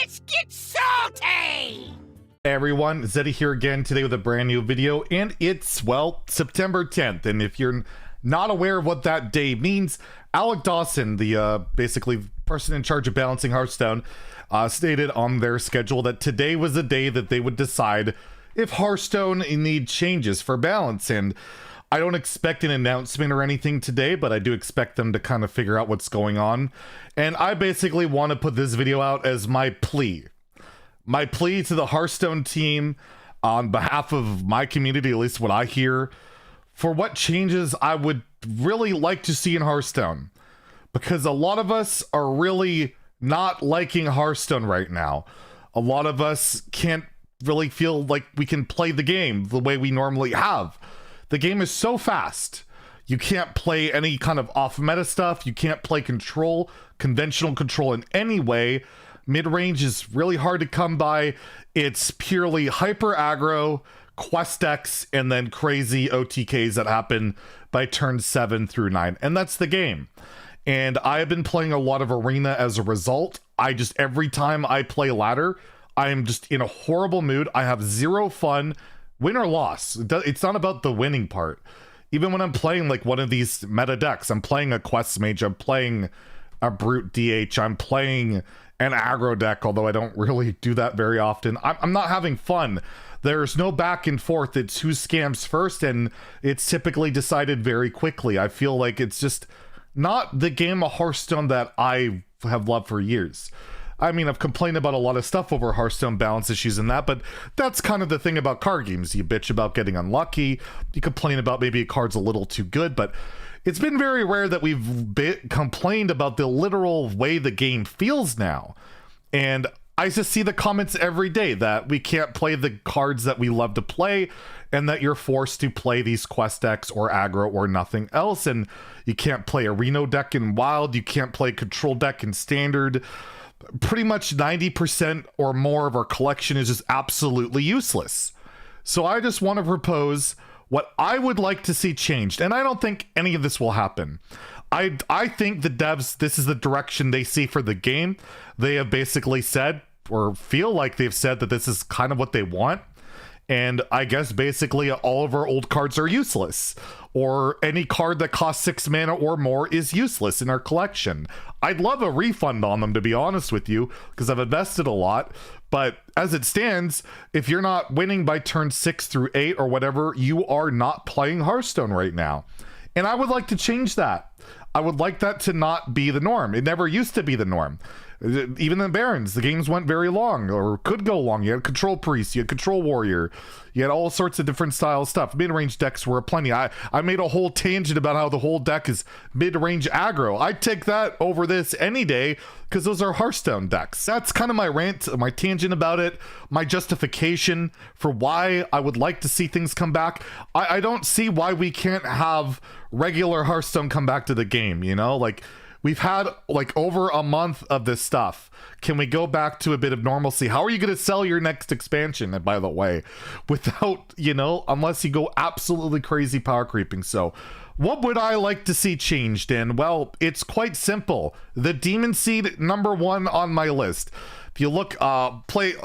Let's get salty! Hey everyone, Zeddy here again today with a brand new video, and it's, well, September 10th, and if you're not aware of what that day means, Alec Dawson, the basically person in charge of balancing Hearthstone, stated on their schedule that today was the day that they would decide if Hearthstone needs changes for balance, and I don't expect an announcement or anything today, but I do expect them to kind of figure out what's going on, and I basically want to put this video out as my plea. My plea to the Hearthstone team on behalf of my community, at least what I hear, for what changes I would really like to see in Hearthstone. Because a lot of us are really not liking Hearthstone right now. A lot of us can't really feel like we can play the game the way we normally have. The game is so fast. You can't play any kind of off-meta stuff. You can't play control, conventional control in any way. Mid-range is really hard to come by. It's purely hyper aggro, quest decks, and then crazy OTKs that happen by turn 7 through 9. And that's the game. And I have been playing a lot of arena as a result. Every time I play ladder, I am just in a horrible mood. I have zero fun, win or loss. It's not about the winning part. Even when I'm playing like one of these meta decks, I'm playing a quest mage, I'm playing a brute DH, I'm playing an aggro deck, although I don't really do that very often. I'm not having fun. There's no back and forth. It's who scams first, and it's typically decided very quickly. I feel like it's just not the game of Hearthstone that I have loved for years. I mean, I've complained about a lot of stuff over Hearthstone balance issues and that, but that's kind of the thing about card games. You bitch about getting unlucky, you complain about maybe a card's a little too good, but it's been very rare that we've complained about the literal way the game feels now. And I just see the comments every day that we can't play the cards that we love to play, and that you're forced to play these quest decks or aggro or nothing else. And you can't play a Reno deck in Wild, you can't play control deck in Standard. Pretty much 90% or more of our collection is just absolutely useless. So I just want to propose what I would like to see changed, and I don't think any of this will happen. I think the devs, this is the direction they see for the game. They have basically said, or feel like they've said, that this is kind of what they want. And I guess basically all of our old cards are useless, or any card that costs 6 mana or more is useless in our collection. I'd love a refund on them, to be honest with you, because I've invested a lot. But as it stands, if you're not winning by turn 6 through 8 or whatever, you are not playing Hearthstone right now. And I would like to change that. I would like that to not be the norm. It never used to be the norm. Even in Barons, the games went very long, or could go long. You had Control Priest, you had Control Warrior, you had all sorts of different style stuff. Mid-range decks were plenty. I made a whole tangent about how the whole deck is mid-range aggro. I'd take that over this any day, because those are Hearthstone decks. That's kind of my rant, my tangent about it, my justification for why I would like to see things come back. I don't see why we can't have regular Hearthstone come back to the game, you know? Like, we've had like over a month of this stuff. Can we go back to a bit of normalcy? How are you going to sell your next expansion, and by the way, without, you know, unless you go absolutely crazy power creeping? So what would I like to see changed? And well, it's quite simple. The Demon Seed, #1 on my list. If you look,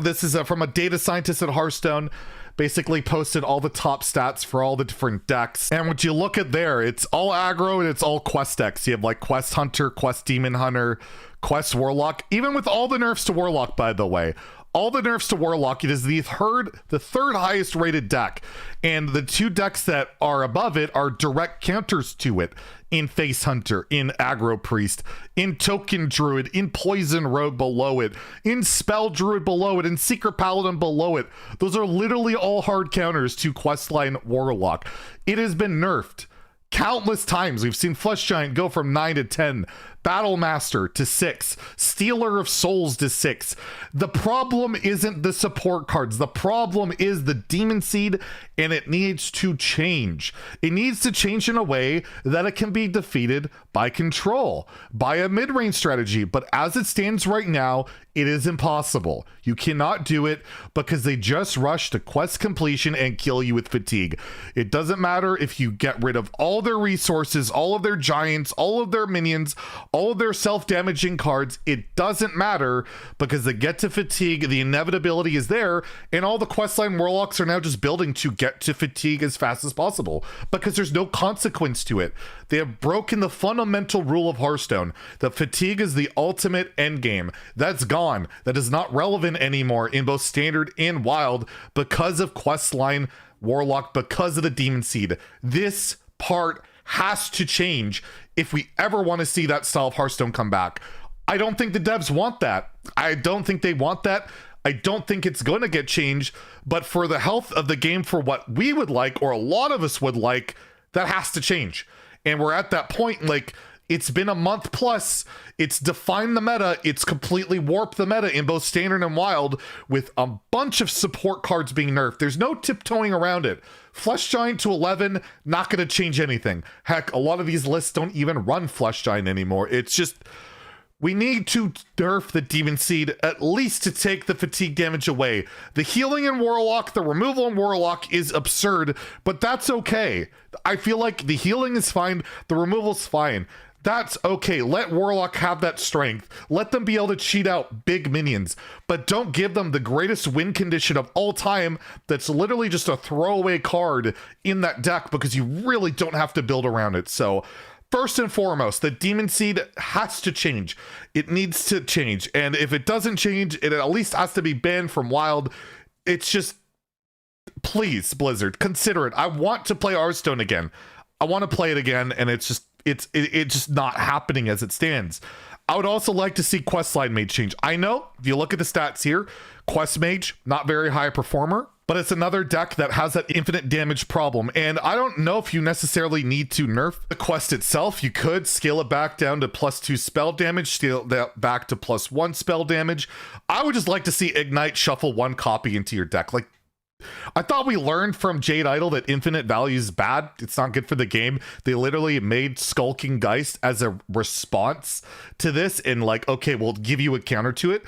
this is from a data scientist at Hearthstone, basically posted all the top stats for all the different decks. And what you look at there, it's all aggro and it's all quest decks. You have like Quest Hunter, Quest Demon Hunter, Quest Warlock, even with all the nerfs to Warlock, by the way. All the nerfs to Warlock, it is the third highest rated deck. And the two decks that are above it are direct counters to it. In Face Hunter, in Aggro Priest, in Token Druid, in Poison Rogue below it, in Spell Druid below it, in Secret Paladin below it. Those are literally all hard counters to Questline Warlock. It has been nerfed countless times. We've seen Flesh Giant go from 9 to 10, Battle Master to 6, Stealer of Souls to 6. The problem isn't the support cards. The problem is the Demon Seed, and it needs to change. It needs to change in a way that it can be defeated by control, by a mid-range strategy. But as it stands right now, It is impossible. You cannot do it because they just rush to quest completion and kill you with fatigue. It doesn't matter if you get rid of all their resources, all of their giants, all of their minions, all of their self-damaging cards. It doesn't matter because they get to fatigue. The inevitability is there, and all the questline warlocks are now just building to get to fatigue as fast as possible because there's no consequence to it. They have broken the fundamental rule of Hearthstone that fatigue is the ultimate end game. That's gone. That is not relevant anymore in both standard and wild because of questline warlock, because of the demon seed. This part has to change if we ever want to see that style of Hearthstone come back. I don't think the devs want that. I don't think they want that. I don't think it's going to get changed, but for the health of the game, for what we would like, or a lot of us would like, that has to change. And we're at that point, like, it's been a month plus, it's defined the meta, it's completely warped the meta in both standard and wild with a bunch of support cards being nerfed. There's no tiptoeing around it. Flesh Giant to 11, not going to change anything. Heck, a lot of these lists don't even run Flesh Giant anymore. It's just, we need to nerf the Demon Seed, at least to take the fatigue damage away. The healing in Warlock, the removal in Warlock is absurd, but that's okay. I feel like the healing is fine, the removal's fine. That's okay. Let Warlock have that strength. Let them be able to cheat out big minions, but don't give them the greatest win condition of all time that's literally just a throwaway card in that deck because you really don't have to build around it. So first and foremost, the Demon Seed has to change. It needs to change. And if it doesn't change, it at least has to be banned from Wild. It's just, please, Blizzard, consider it. I want to play Hearthstone again. I want to play it again, and it's just, it's just not happening as it stands. I would also like to see Questline Mage change. I know, if you look at the stats here, Quest Mage, not very high performer, but it's another deck that has that infinite damage problem. And I don't know if you necessarily need to nerf the quest itself. You could scale it back down to +2 spell damage, scale that back to +1 spell damage. I would just like to see Ignite shuffle one copy into your deck. Like, I thought we learned from Jade Idol that infinite value is bad. It's not good for the game. They literally made Skulking Geist as a response to this, and like, okay, we'll give you a counter to it.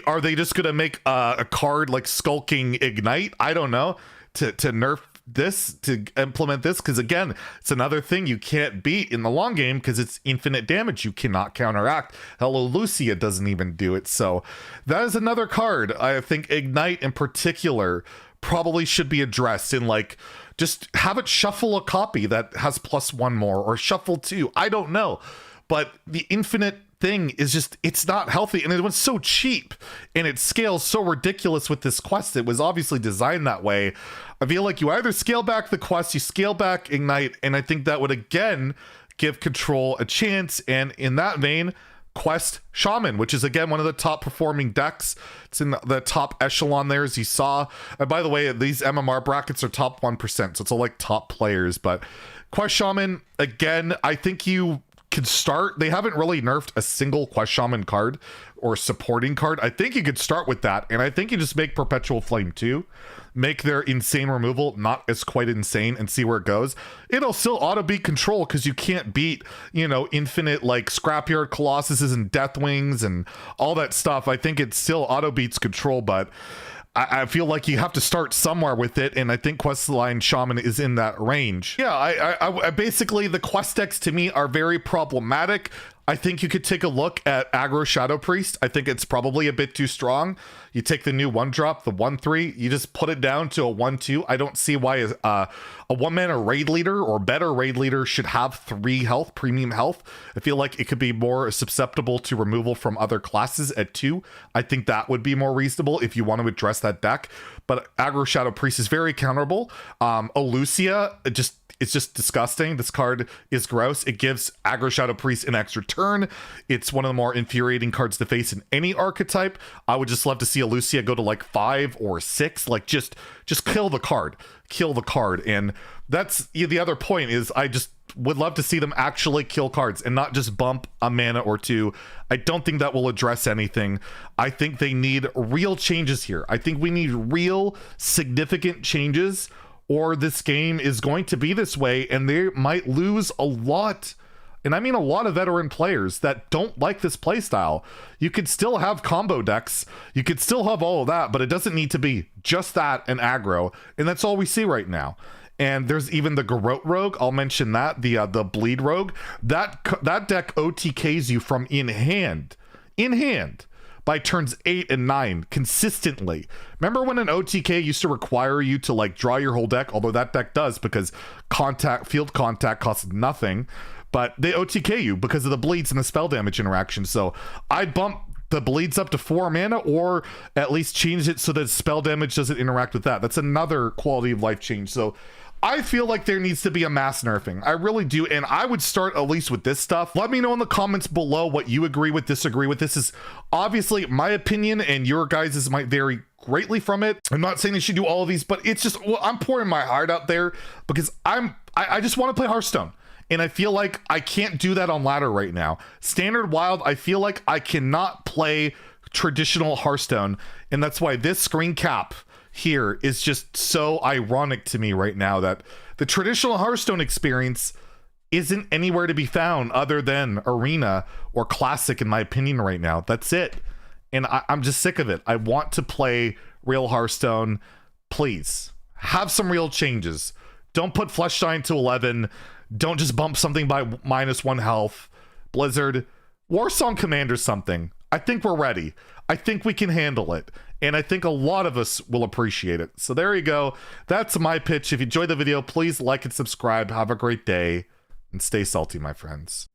Are they just gonna make a card like Skulking Ignite? I don't know, to nerf this, to implement this, because again, it's another thing you can't beat in the long game because it's infinite damage you cannot counteract. Hello Lucia doesn't even do it. So that is another card. I think Ignite in particular probably should be addressed in, like, just have it shuffle a copy that has +1 more, or shuffle 2. I don't know, but the infinite thing is just, it's not healthy, and it was so cheap and it scales so ridiculous with this quest. It was obviously designed that way. I feel like you either scale back the quest, you scale back Ignite, and I think that would again give Control a chance. And in that vein, Quest Shaman, which is again one of the top performing decks. It's in the top echelon there, as you saw. And by the way, these MMR brackets are top 1%, so it's all like top players. But Quest Shaman, again, I think you could start. They haven't really nerfed a single Quest Shaman card or supporting card. I think you could start with that, and I think you just make Perpetual Flame 2, make their insane removal not as quite insane, and see where it goes. It'll still auto beat Control because you can't beat, you know, infinite like Scrapyard Colossuses and Deathwings and all that stuff. I think it still auto beats Control, but I feel like you have to start somewhere with it, and I think Questline Shaman is in that range. Yeah, I basically, the quest decks to me are very problematic. I think you could take a look at Aggro Shadow Priest. I think it's probably a bit too strong. You take the new 1-drop, the 1/3, you just put it down to a 1/2. I don't see why a 1-mana raid leader or better raid leader should have 3 health, premium health. I feel like it could be more susceptible to removal from other classes at 2. I think that would be more reasonable if you want to address that deck. But Aggro Shadow Priest is very counterable. Olucia, it's just disgusting. This card is gross. It gives Aggro Shadow Priest an extra turn. It's one of the more infuriating cards to face in any archetype. I would just love to see Olucia go to like 5 or 6. Like, just kill the card. Kill the card. And that's the other point, is I just would love to see them actually kill cards and not just bump a mana or 2. I don't think that will address anything. I think they need real changes here. I think we need real significant changes, or this game is going to be this way, and they might lose a lot and I mean a lot of veteran players that don't like this playstyle. You could still have combo decks, you could still have all of that, but it doesn't need to be just that and aggro, and that's all we see right now. And there's even the Garrote Rogue, I'll mention that, the Bleed Rogue. That deck OTKs you from in hand by turns 8 and 9 consistently. Remember when an OTK used to require you to like draw your whole deck, although that deck does because field contact costs nothing, but they OTK you because of the bleeds and the spell damage interaction. So I'd bump the bleeds up to 4 mana, or at least change it so that spell damage doesn't interact with that. That's another quality of life change. So I feel like there needs to be a mass nerfing. I really do. And I would start at least with this stuff. Let me know in the comments below what you agree with, disagree with. This is obviously my opinion, and your guys' might vary greatly from it. I'm not saying you should do all of these, but it's just, well, I'm pouring my heart out there because I just want to play Hearthstone. And I feel like I can't do that on ladder right now. Standard Wild, I feel like I cannot play traditional Hearthstone. And that's why this screen cap here is just so ironic to me right now, that the traditional Hearthstone experience isn't anywhere to be found other than Arena or Classic, in my opinion, right now. That's it. And I'm just sick of it. I want to play real Hearthstone. Please, have some real changes. Don't put Flesh Giant to 11. Don't just bump something by -1 health. Blizzard, Warsong Commander something. I think we're ready. I think we can handle it. And I think a lot of us will appreciate it. So there you go. That's my pitch. If you enjoyed the video, please like and subscribe. Have a great day and stay salty, my friends.